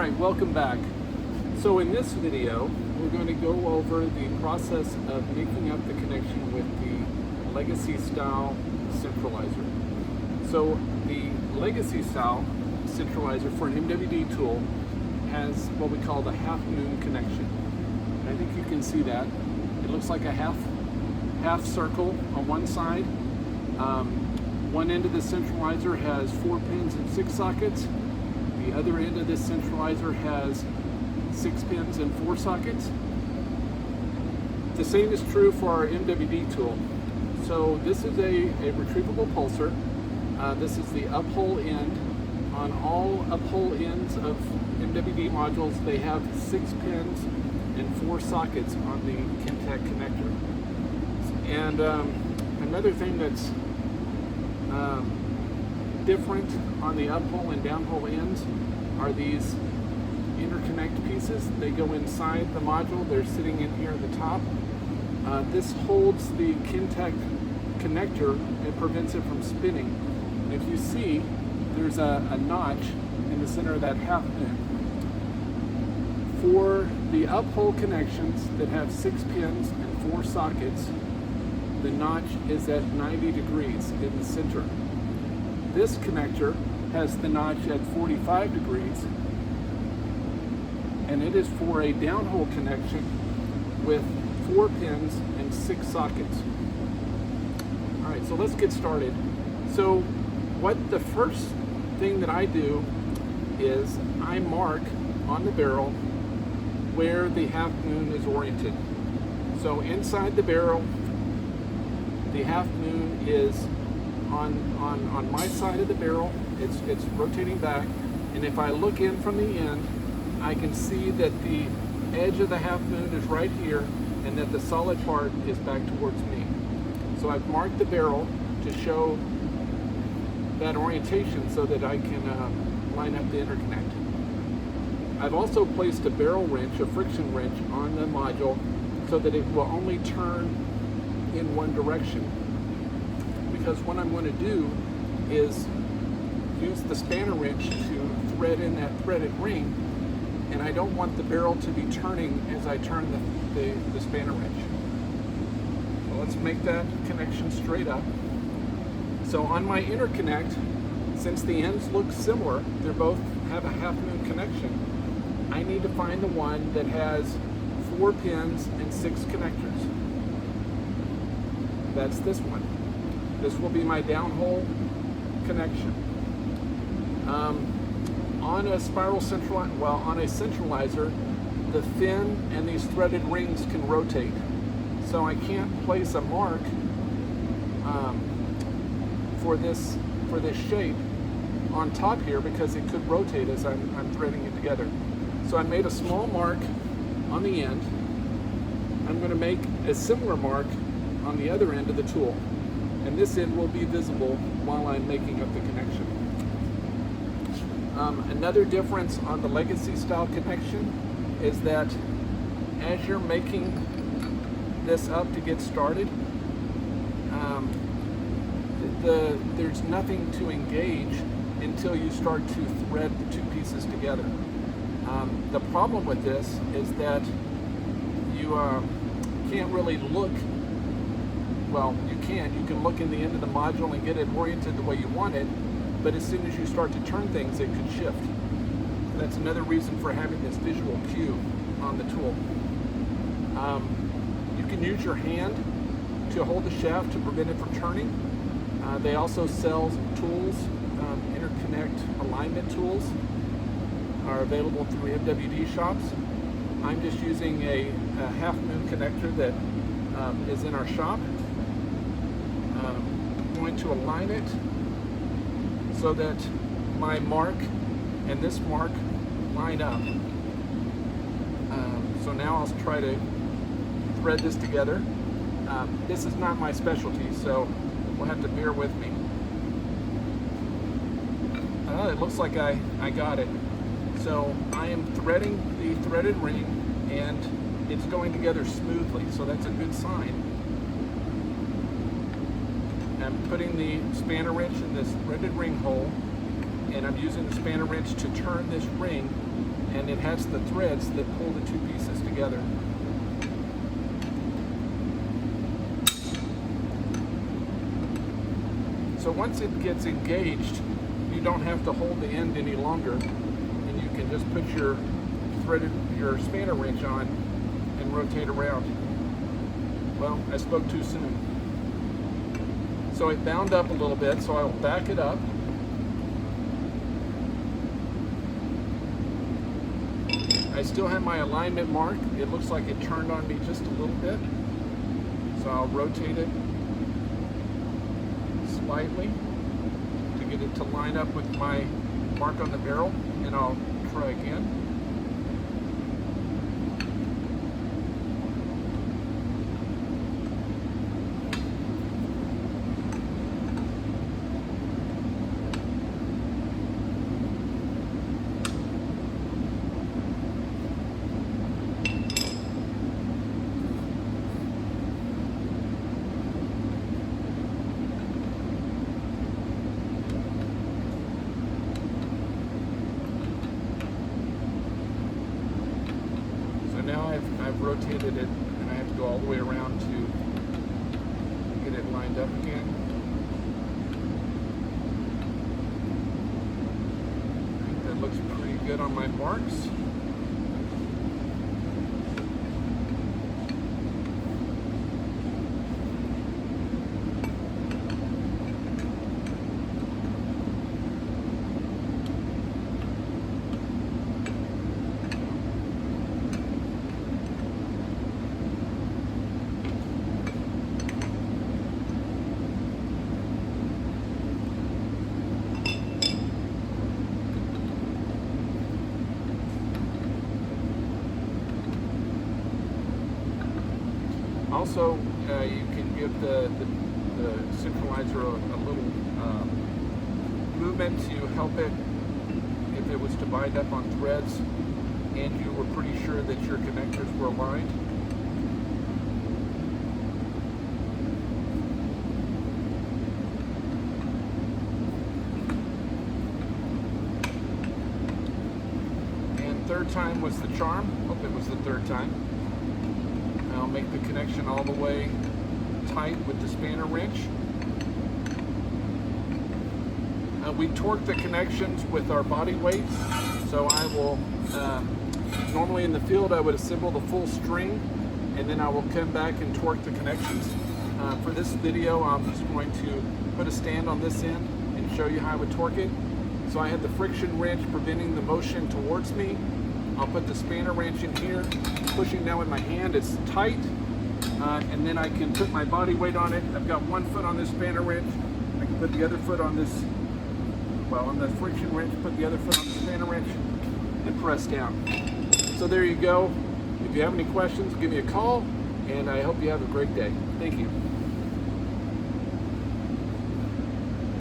Alright, welcome back. So in this video, we're going to go over the process of making up the connection with the legacy style centralizer. So the legacy style centralizer for an MWD tool has what we call the half moon connection. And I think you can see that. It looks like a half circle on one side. One end of the centralizer has 4 pins and 6 sockets. The other end of this centralizer has 6 pins and 4 sockets. The same is true for our MWD tool. So this is a retrievable pulser. This is the uphole end. On all uphole ends of MWD modules, they have 6 pins and 4 sockets on the Kinect connector. And another thing that's different on the uphole and downhole ends are these interconnect pieces. They go inside the module. They're sitting in here at the top. This holds the Kinect connector and prevents it from spinning. And if you see, there's a notch in the center of that half moon. For the uphole connections that have 6 pins and 4 sockets, the notch is at 90 degrees in the center. This connector has the notch at 45 degrees, and it is for a downhole connection with 4 pins and 6 sockets. All right, so let's get started. So what the first thing that I do is I mark on the barrel where the half moon is oriented. So inside the barrel, the half moon is on my side of the barrel. It's rotating back, and if I look in from the end, I can see that the edge of the half moon is right here and that the solid part is back towards me. So I've marked the barrel to show that orientation so that I can line up the interconnect. I've also placed a barrel wrench, a friction wrench, on the module so that it will only turn in one direction. Because what I'm going to do is use the spanner wrench to thread in that threaded ring, and I don't want the barrel to be turning as I turn the spanner wrench. So let's make that connection straight up. So on my interconnect, since the ends look similar, they both have a half moon connection, I need to find the one that has 4 pins and 6 connectors. That's this one. This will be my downhole connection. On a centralizer, the fin and these threaded rings can rotate. So I can't place a mark for this shape on top here because it could rotate as I'm threading it together. So I made a small mark on the end. I'm going to make a similar mark on the other end of the tool, and this end will be visible while I'm making up the connection. Another difference on the legacy style connection is that as you're making this up to get started, there's nothing to engage until you start to thread the 2 pieces together. The problem with this is that you can't really look. Well, you can look in the end of the module and get it oriented the way you want it, but as soon as you start to turn things, it could shift. That's another reason for having this visual cue on the tool. You can use your hand to hold the shaft to prevent it from turning. They also sell tools, interconnect alignment tools are available through MWD shops. I'm just using a half moon connector that is in our shop. I'm going to align it so that my mark and this mark line up. So now I'll try to thread this together. This is not my specialty, so we'll have to bear with me. It looks like I got it. So I am threading the threaded ring, and it's going together smoothly, so that's a good sign. I'm putting the spanner wrench in this threaded ring hole, and I'm using the spanner wrench to turn this ring, and it has the threads that pull the two pieces together. So once it gets engaged, you don't have to hold the end any longer, and you can just put your spanner wrench on and rotate around. Well, I spoke too soon. So it bound up a little bit, so I'll back it up. I still have my alignment mark. It looks like it turned on me just a little bit. So I'll rotate it slightly to get it to line up with my mark on the barrel, and I'll try again. Now I've rotated it, and I have to go all the way around to get it lined up again. I think that looks pretty good on my marks. Also, you can give the centralizer a little movement to help it if it was to bind up on threads and you were pretty sure that your connectors were aligned. And third time was the charm. Hope it was the third time. I'll make the connection all the way tight with the spanner wrench. We torque the connections with our body weight, so I will, normally in the field I would assemble the full string, and then I will come back and torque the connections. For this video, I'm just going to put a stand on this end and show you how I would torque it. So I have the friction wrench preventing the motion towards me. I'll put the spanner wrench in here, pushing down with my hand. It's tight, and then I can put my body weight on it. I've got one foot on this spanner wrench. I can put the other foot on this, on the friction wrench, put the other foot on the spanner wrench, and press down. So there you go. If you have any questions, give me a call, and I hope you have a great day. Thank you.